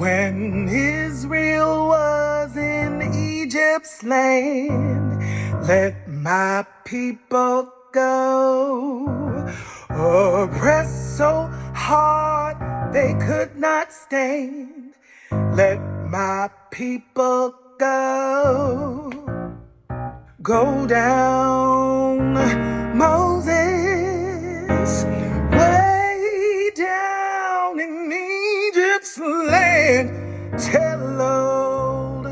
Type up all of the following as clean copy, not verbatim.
When Israel was in Egypt's land, let my people go. Oppressed so hard they could not stand, let my people go. Go down, Moses, way down in Egypt's land. Tell old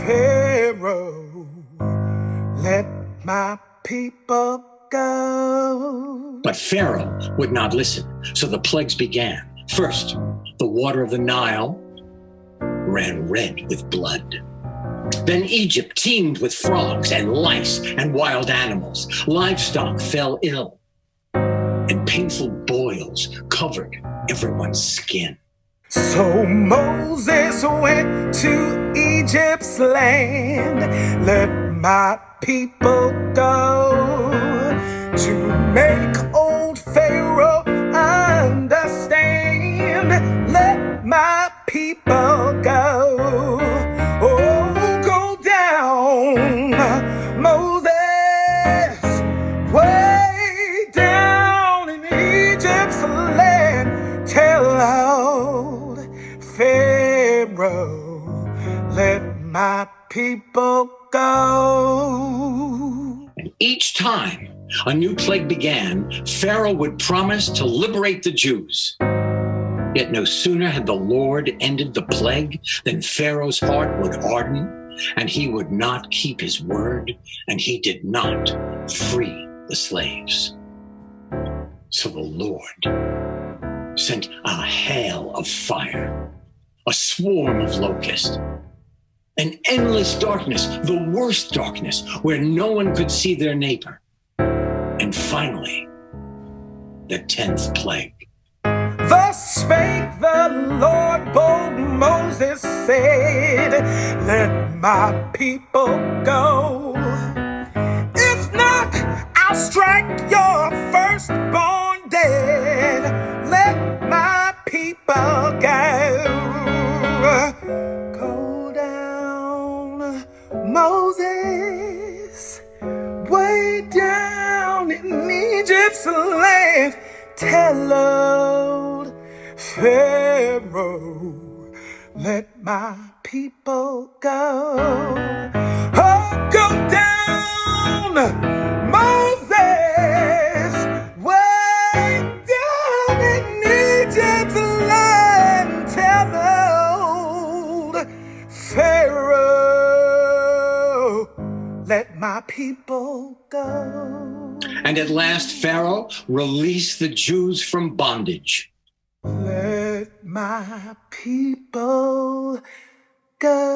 Pharaoh, let my people go. But Pharaoh would not listen, so the plagues began. First, the water of the Nile ran red with blood. Then Egypt teemed with frogs and lice and wild animals. Livestock fell ill, and painful boils covered everyone's skin. So Moses went to Egypt's land, let my people go, to make old Pharaoh understand, let my people go. Oh, go down, Moses, way down in Egypt's land. Tell old Pharaoh, let my people go. And each time a new plague began, Pharaoh would promise to liberate the Jews. Yet no sooner had the Lord ended the plague than Pharaoh's heart would harden, and he would not keep his word, and he did not free the slaves. So the Lord sent a hail of fire, a swarm of locusts, an endless darkness, the worst darkness, where no one could see their neighbor. And finally, the 10th plague. Thus spake the Lord, bold Moses said, let my people go. If not, I'll strike your firstborn dead. Let my people go. Go down, Moses, way down in Egypt's land. Tell old Pharaoh, let my people go. Oh, go down, Moses, way down in Egypt's land. Tell old Pharaoh, let my people go. And at last Pharaoh released the Jews from bondage. Let my people go.